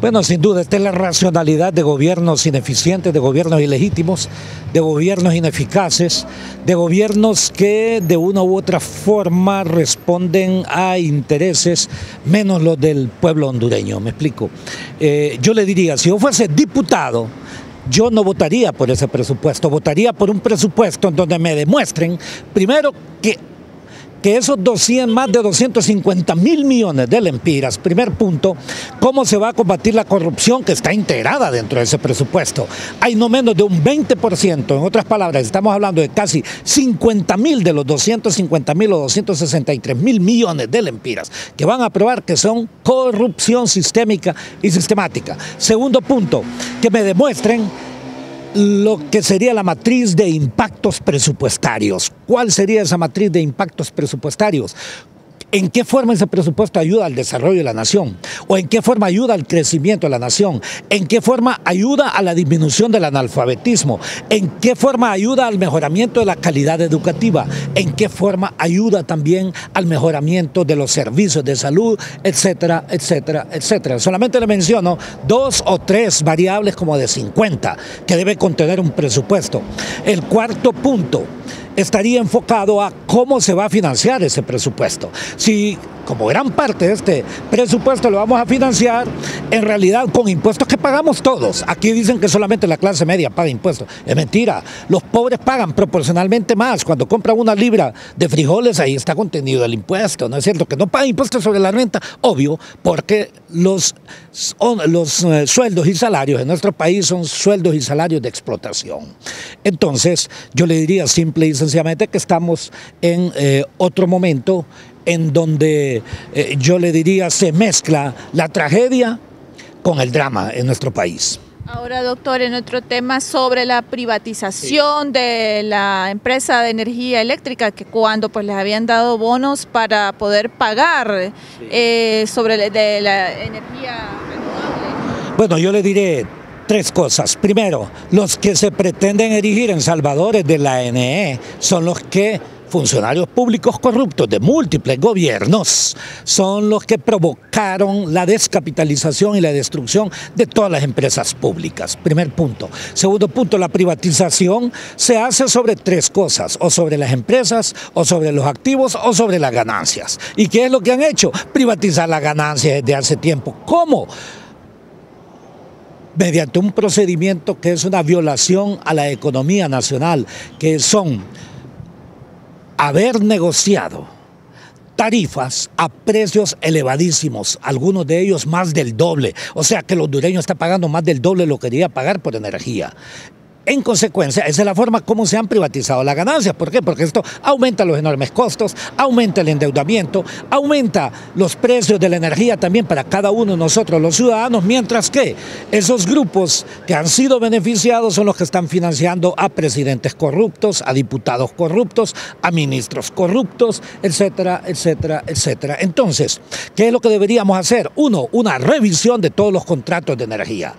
Bueno, sin duda, esta es la racionalidad de gobiernos ineficientes, de gobiernos ilegítimos, de gobiernos ineficaces, de gobiernos que de una u otra forma responden a intereses menos los del pueblo hondureño. Me explico. Yo le diría, si yo fuese diputado, yo no votaría por ese presupuesto, votaría por un presupuesto en donde me demuestren, primero, que esos más de 250.000 millones de lempiras, primer punto, cómo se va a combatir la corrupción que está integrada dentro de ese presupuesto. Hay no menos de un 20%, en otras palabras, estamos hablando de casi 50.000 de los 250.000 o 263.000 millones de lempiras que van a aprobar que son corrupción sistémica y sistemática. Segundo punto, que me demuestren lo que sería la matriz de impactos presupuestarios. ¿Cuál sería esa matriz de impactos presupuestarios? ¿En qué forma ese presupuesto ayuda al desarrollo de la nación? ¿O en qué forma ayuda al crecimiento de la nación? ¿En qué forma ayuda a la disminución del analfabetismo? ¿En qué forma ayuda al mejoramiento de la calidad educativa? ¿En qué forma ayuda también al mejoramiento de los servicios de salud, etcétera, etcétera, etcétera? Solamente le menciono 2 o 3 variables como de 50 que debe contener un presupuesto. El cuarto punto estaría enfocado a cómo se va a financiar ese presupuesto. Si como gran parte de este presupuesto lo vamos a financiar en realidad con impuestos que pagamos todos. Aquí dicen que solamente la clase media paga impuestos. Es mentira. Los pobres pagan proporcionalmente más. Cuando compran una libra de frijoles, ahí está contenido el impuesto. ¿No es cierto? Que no pagan impuestos sobre la renta, obvio, porque los sueldos y salarios en nuestro país son sueldos y salarios de explotación. Entonces, yo le diría simple y sencillamente que estamos en otro momento en donde yo le diría se mezcla la tragedia con el drama en nuestro país. Ahora, doctor, en otro tema sobre la privatización de la empresa de energía eléctrica, que cuando pues les habían dado bonos para poder pagar sobre de la energía renovable. Bueno, yo le diré 3 cosas. Primero, los que se pretenden erigir en salvadores de la NE son los que funcionarios públicos corruptos de múltiples gobiernos son los que provocaron la descapitalización y la destrucción de todas las empresas públicas. Primer punto. Segundo punto, la privatización se hace sobre 3 cosas, o sobre las empresas, o sobre los activos, o sobre las ganancias. ¿Y qué es lo que han hecho? Privatizar las ganancias desde hace tiempo. ¿Cómo? Mediante un procedimiento que es una violación a la economía nacional, que son haber negociado tarifas a precios elevadísimos, algunos de ellos más del doble, o sea que el hondureño está pagando más del doble de lo que quería pagar por energía. En consecuencia, esa es la forma como se han privatizado las ganancias. ¿Por qué? Porque esto aumenta los enormes costos, aumenta el endeudamiento, aumenta los precios de la energía también para cada uno de nosotros, los ciudadanos, mientras que esos grupos que han sido beneficiados son los que están financiando a presidentes corruptos, a diputados corruptos, a ministros corruptos, etcétera, etcétera, etcétera. Entonces, ¿qué es lo que deberíamos hacer? Uno, una revisión de todos los contratos de energía.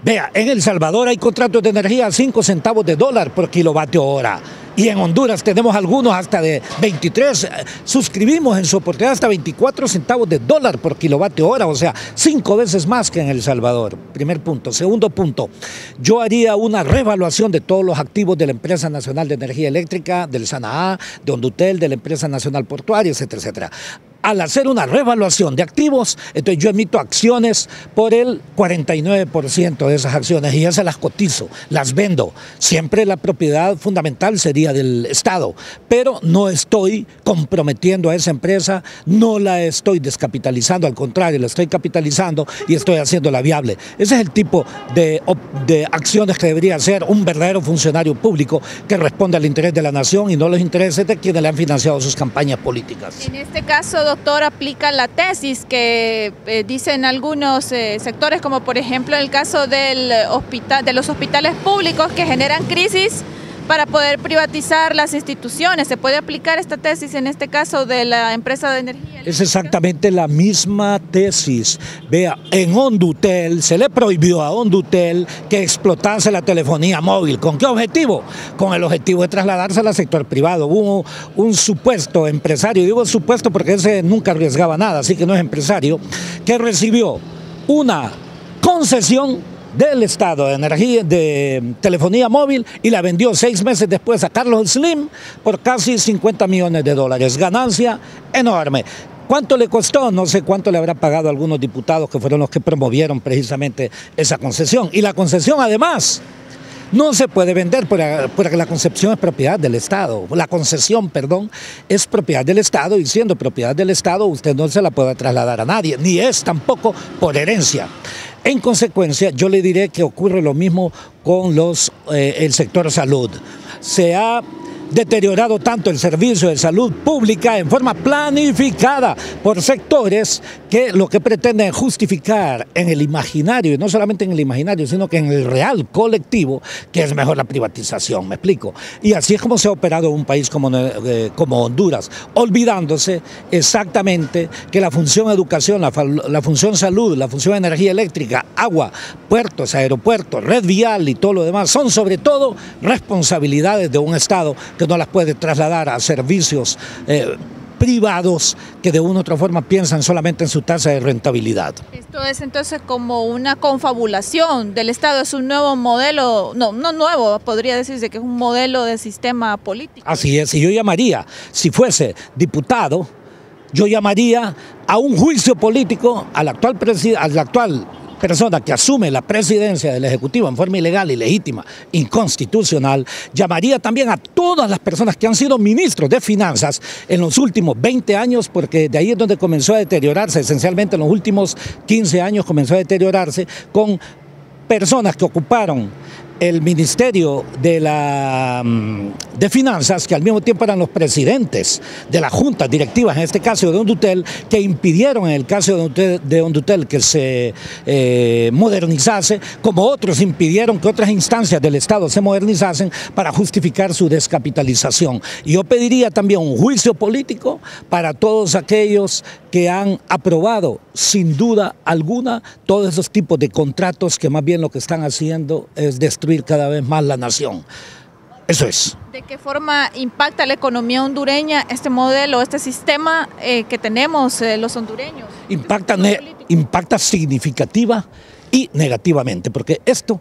Vea, en El Salvador hay contratos de energía a 5 centavos de dólar por kilovatio hora. Y en Honduras tenemos algunos hasta de 23, suscribimos en su oportunidad hasta 24 centavos de dólar por kilovatio hora, o sea, 5 veces más que en El Salvador. Primer punto. Segundo punto, yo haría una reevaluación de todos los activos de la Empresa Nacional de Energía Eléctrica, del SANAA, de Hondutel, de la Empresa Nacional Portuaria, etcétera, etcétera. Al hacer una reevaluación de activos, entonces yo emito acciones por el 49% de esas acciones y ya se las cotizo, las vendo. Siempre la propiedad fundamental sería del Estado, pero no estoy comprometiendo a esa empresa, no la estoy descapitalizando, al contrario, la estoy capitalizando y estoy haciéndola viable. Ese es el tipo de acciones que debería hacer un verdadero funcionario público que responde al interés de la nación y no los intereses de quienes le han financiado sus campañas políticas. En este caso, doctor, aplica la tesis que dicen algunos sectores, como por ejemplo en el caso de los hospitales públicos que generan crisis para poder privatizar las instituciones. ¿Se puede aplicar esta tesis en este caso de la empresa de energía eléctrica? Es exactamente la misma tesis. Vea, en Hondutel se le prohibió a Hondutel que explotase la telefonía móvil. ¿Con qué objetivo? Con el objetivo de trasladarse al sector privado. Hubo un supuesto empresario, digo supuesto porque ese nunca arriesgaba nada, así que no es empresario, que recibió una concesión del Estado de energía, de telefonía móvil, y la vendió 6 meses después a Carlos Slim por casi $50 millones. Ganancia enorme. ¿Cuánto le costó? No sé cuánto le habrá pagado a algunos diputados que fueron los que promovieron precisamente esa concesión. Y la concesión, además, no se puede vender porque la concesión es propiedad del Estado. La concesión, perdón, es propiedad del Estado, y siendo propiedad del Estado usted no se la puede trasladar a nadie, ni es tampoco por herencia. En consecuencia, yo le diré que ocurre lo mismo con el sector salud. Se ha deteriorado tanto el servicio de salud pública en forma planificada por sectores que lo que pretenden justificar en el imaginario, y no solamente en el imaginario, sino que en el real colectivo, que es mejor la privatización, ¿me explico? Y así es como se ha operado en un país como Honduras, olvidándose exactamente que la función educación, la función salud, la función energía eléctrica, agua, puertos, aeropuertos, red vial y todo lo demás son sobre todo responsabilidades de un Estado que no las puede trasladar a servicios privados que de una u otra forma piensan solamente en su tasa de rentabilidad. Esto es entonces como una confabulación del Estado, es un nuevo modelo, no nuevo, podría decirse que es un modelo de sistema político. Así es, y yo llamaría, si fuese diputado, yo llamaría a un juicio político al actual persona que asume la presidencia del Ejecutivo en forma ilegal, ilegítima, inconstitucional. Llamaría también a todas las personas que han sido ministros de Finanzas en los últimos 20 años, porque de ahí es donde comenzó a deteriorarse, esencialmente en los últimos 15 años comenzó a deteriorarse, con personas que ocuparon el Ministerio de Finanzas, que al mismo tiempo eran los presidentes de las juntas directivas, en este caso de Hondutel, que impidieron en el caso de Hondutel que se modernizase, como otros impidieron que otras instancias del Estado se modernizasen para justificar su descapitalización. Y yo pediría también un juicio político para todos aquellos que han aprobado sin duda alguna todos esos tipos de contratos que más bien lo que están haciendo es destruir cada vez más la nación. Eso es. ¿De qué forma impacta la economía hondureña este modelo, este sistema que tenemos los hondureños? Impacta significativa y negativamente, porque esto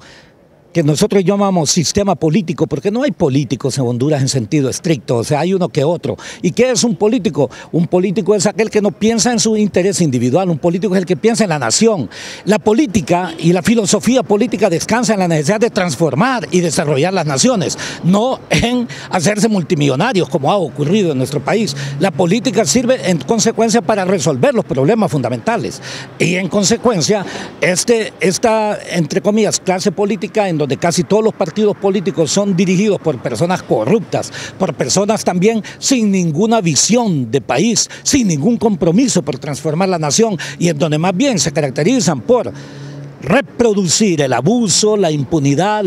que nosotros llamamos sistema político, porque no hay políticos en Honduras en sentido estricto, o sea, hay uno que otro. ¿Y qué es un político? Un político es aquel que no piensa en su interés individual, un político es el que piensa en la nación. La política y la filosofía política descansa en la necesidad de transformar y desarrollar las naciones, no en hacerse multimillonarios como ha ocurrido en nuestro país. La política sirve en consecuencia para resolver los problemas fundamentales, y en consecuencia esta, entre comillas, clase política en donde casi todos los partidos políticos son dirigidos por personas corruptas, por personas también sin ninguna visión de país, sin ningún compromiso por transformar la nación, y en donde más bien se caracterizan por reproducir el abuso, la impunidad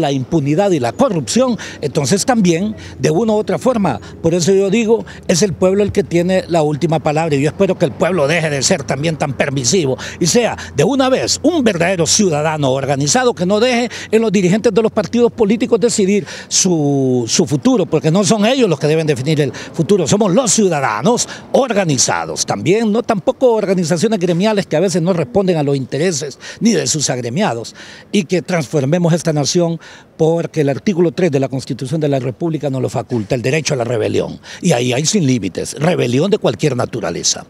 y la corrupción. Entonces también, de una u otra forma, por eso yo digo, es el pueblo el que tiene la última palabra, y yo espero que el pueblo deje de ser también tan permisivo y sea de una vez un verdadero ciudadano organizado, que no deje en los dirigentes de los partidos políticos decidir su futuro, porque no son ellos los que deben definir el futuro, somos los ciudadanos organizados. También, no tampoco organizaciones gremiales que a veces no responden a los intereses ni de sus agremiados, y que transformemos esta nación, porque el artículo 3 de la Constitución de la República nos lo faculta, el derecho a la rebelión, y ahí hay sin límites, rebelión de cualquier naturaleza.